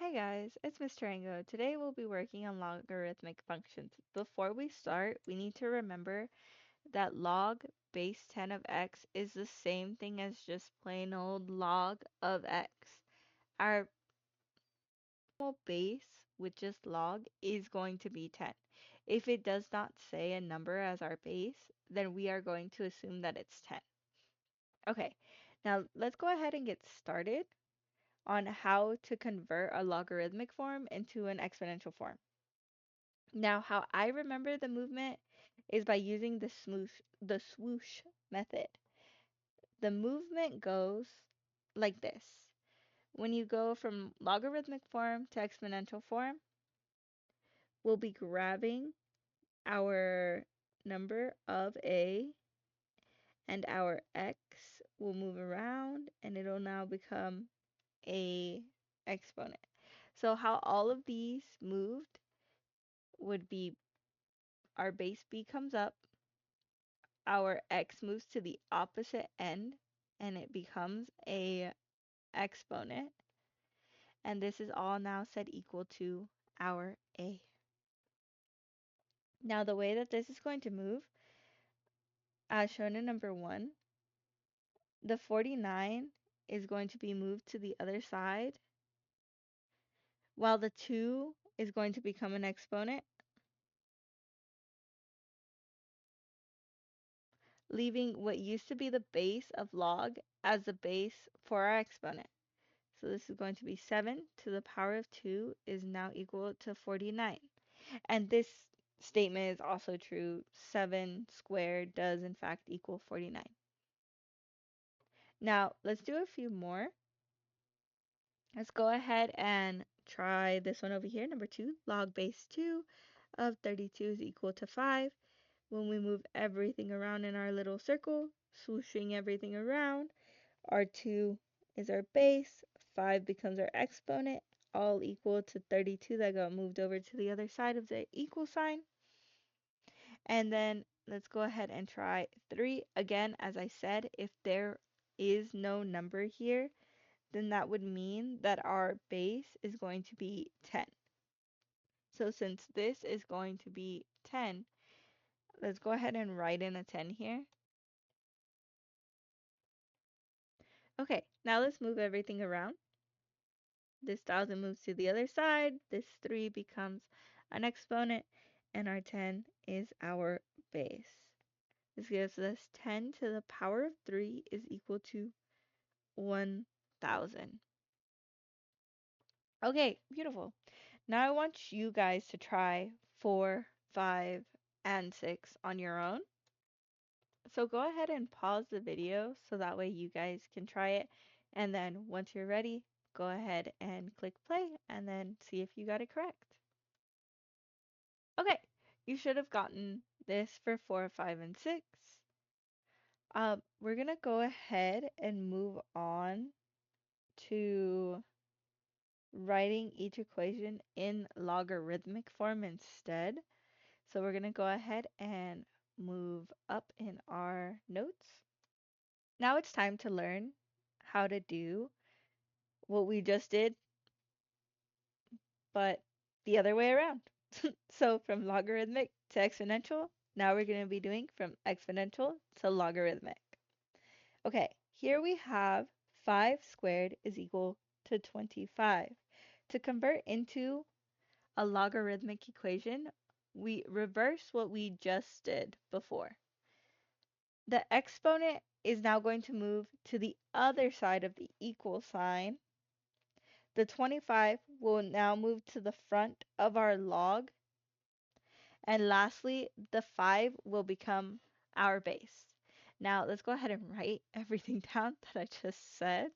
Hi guys, it's Ms.Tarango. Today we'll be working on logarithmic functions. Before we start, we need to remember that log base 10 of x is the same thing as just plain old log of x. Our base with just log is going to be 10. If it does not say a number as our base, then we are going to assume that it's 10. Okay, now let's go ahead and get started on how to convert a logarithmic form into an exponential form. Now, how I remember the movement is by using the swoosh method. The movement goes like this. When you go from logarithmic form to exponential form, we'll be grabbing our number of a, and our x will move around and it'll now become a exponent. So how all of these moved would be our base b comes up, our x moves to the opposite end and it becomes a exponent, and this is all now set equal to our a. Now the way that this is going to move, as shown in number 1, the 49 is going to be moved to the other side, while the 2 is going to become an exponent, leaving what used to be the base of log as the base for our exponent. So this is going to be 7 to the power of 2 is now equal to 49. And this statement is also true. 7 squared does in fact equal 49. Now let's do a few more. Let's go ahead and try this one over here. Number 2, log base 2 of 32 is equal to 5. When we move everything around in our little circle, swooshing everything around, our 2 is our base, 5 becomes our exponent, all equal to 32 that got moved over to the other side of the equal sign. And then let's go ahead and try 3. Again, as I said, if there is no number here, then that would mean that our base is going to be 10. So since this is going to be 10, let's go ahead and write in a 10 here. Okay, now let's move everything around. This 1,000 moves to the other side. This 3 becomes an exponent, and our 10 is our base. This gives us 10 to the power of 3 is equal to 1,000. Okay, beautiful. Now I want you guys to try 4, 5, and 6 on your own. So go ahead and pause the video so that way you guys can try it. And then once you're ready, go ahead and click play and then see if you got it correct. Okay, you should have gotten this for 4, 5, and 6. We're gonna go ahead and move on to writing each equation in logarithmic form instead. So we're gonna go ahead and move up in our notes. Now it's time to learn how to do what we just did, but the other way around. So from logarithmic to exponential, now we're going to be doing from exponential to logarithmic. Okay, here we have 5 squared is equal to 25. To convert into a logarithmic equation, we reverse what we just did before. The exponent is now going to move to the other side of the equal sign. The 25 will now move to the front of our log. And lastly, the 5 will become our base. Now let's go ahead and write everything down that I just said.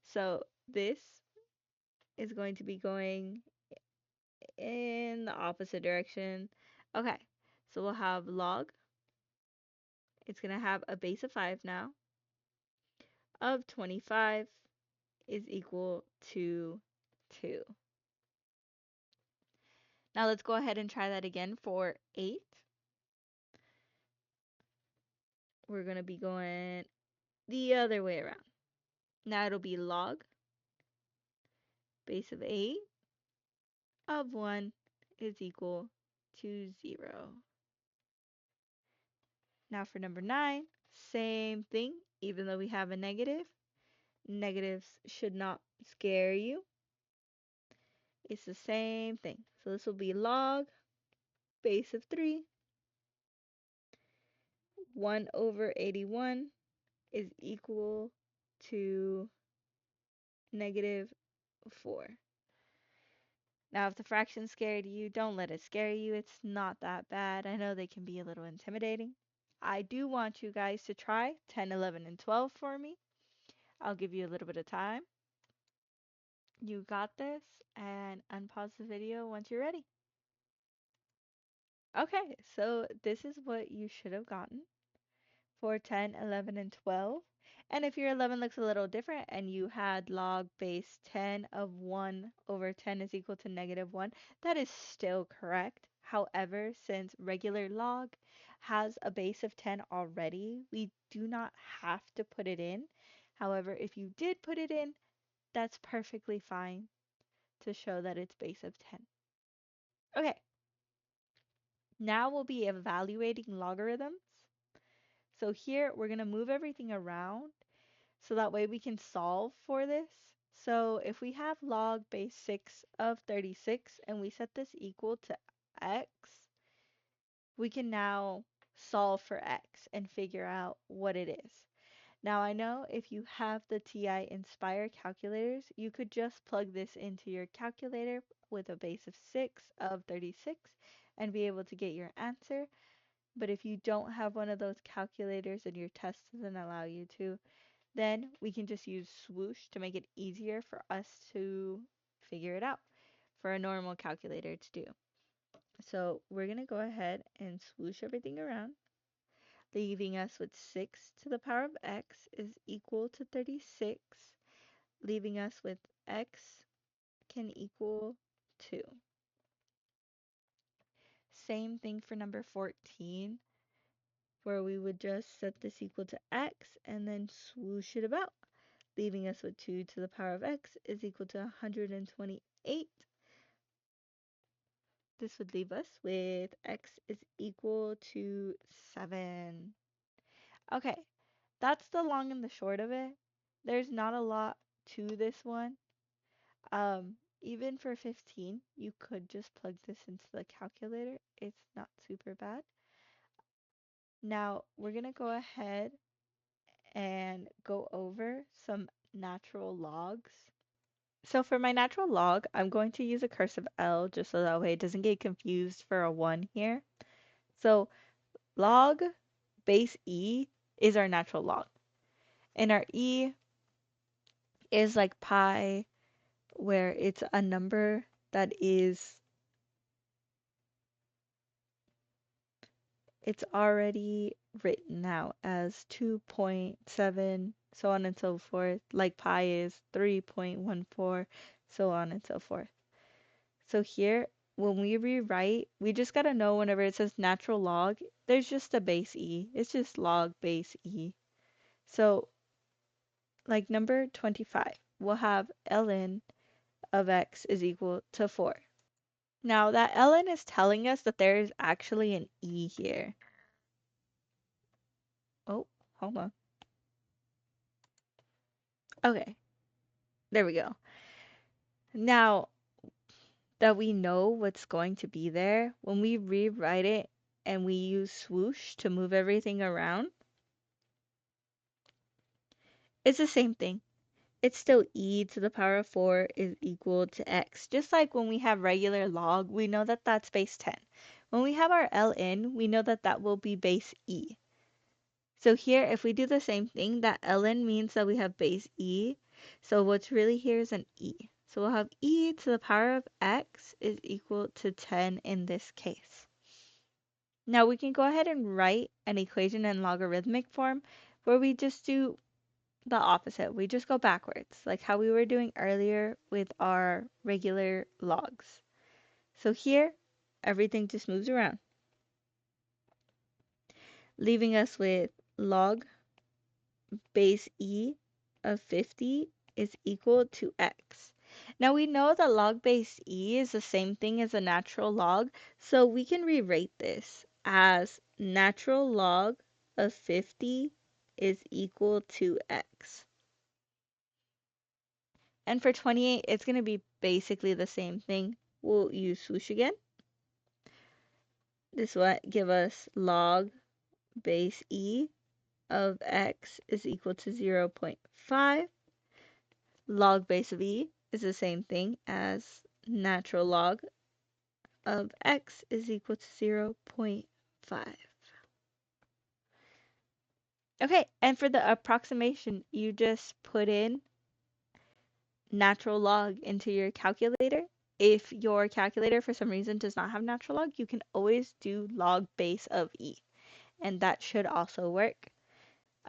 So this is going to be going in the opposite direction. Okay, so we'll have log. It's going to have a base of 5 now of 25 is equal to 2. Now let's go ahead and try that again for 8. We're going to be going the other way around. Now it'll be log base of 8 of 1 is equal to 0. Now for number 9, same thing, even though we have a negative. Negatives should not scare you. It's the same thing. So this will be log base of 3. 1 over 81 is equal to negative 4. Now, if the fraction scared you, don't let it scare you. It's not that bad. I know they can be a little intimidating. I do want you guys to try 10, 11, and 12 for me. I'll give you a little bit of time. You got this, and unpause the video once you're ready. Okay, so this is what you should have gotten for 10, 11, and 12. And if your 11 looks a little different and you had log base 10 of 1 over 10 is equal to negative 1, that is still correct. However, since regular log has a base of 10 already, we do not have to put it in. However, if you did put it in, that's perfectly fine to show that it's base of 10. Okay, now we'll be evaluating logarithms. So here we're going to move everything around so that way we can solve for this. So if we have log base 6 of 36 and we set this equal to x, we can now solve for x and figure out what it is. Now I know if you have the TI Inspire calculators, you could just plug this into your calculator with a base of 6 of 36 and be able to get your answer. But if you don't have one of those calculators and your test doesn't allow you to, then we can just use swoosh to make it easier for us to figure it out for a normal calculator to do. So we're going to go ahead and swoosh everything around, leaving us with 6 to the power of x is equal to 36, leaving us with x can equal 2. Same thing for number 14, where we would just set this equal to x and then swoosh it about, leaving us with 2 to the power of x is equal to 128. This would leave us with x is equal to 7. Okay, that's the long and the short of it. There's not a lot to this one. Even for 15, you could just plug this into the calculator. It's not super bad. Now, we're going to go ahead and go over some natural logs. So for my natural log, I'm going to use a cursive L just so that way it doesn't get confused for a 1 here. So log base E is our natural log. And our E is like pi, where it's a number that is, it's already written out as 2.7, so on and so forth. Like pi is 3.14, so on and so forth. So here, when we rewrite, we just gotta know whenever it says natural log, there's just a base E. It's just log base E. So, like number 25, we'll have ln of x is equal to 4. Now, that ln is telling us that there is actually an E here. Oh, hold on. Okay, there we go. Now that we know what's going to be there, when we rewrite it and we use swoosh to move everything around, it's the same thing. It's still e to the power of 4 is equal to x. Just like when we have regular log, we know that that's base 10. When we have our ln, we know that that will be base e. So here, if we do the same thing, that ln means that we have base e. So what's really here is an e. So we'll have e to the power of x is equal to 10 in this case. Now we can go ahead and write an equation in logarithmic form where we just do the opposite. We just go backwards, like how we were doing earlier with our regular logs. So here, everything just moves around, leaving us with log base e of 50 is equal to x. Now we know that log base e is the same thing as a natural log, so we can rewrite this as natural log of 50 is equal to x. And for 28, it's going to be basically the same thing. We'll use swoosh again. This will give us log base e of x is equal to 0.5. Log base of e is the same thing as natural log of x is equal to 0.5. Okay, and for the approximation, you just put in natural log into your calculator. If your calculator for some reason does not have natural log, you can always do log base of e, and that should also work.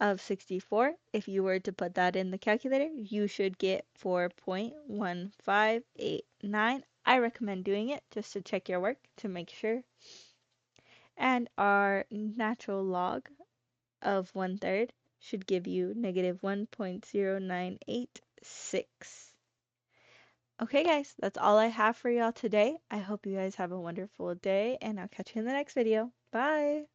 Of 64, if you were to put that in the calculator, you should get 4.1589. I recommend doing it just to check your work to make sure. And our natural log of 1/3 should give you negative 1.0986. Okay, guys, that's all I have for y'all today. I hope you guys have a wonderful day, and I'll catch you in the next video. Bye!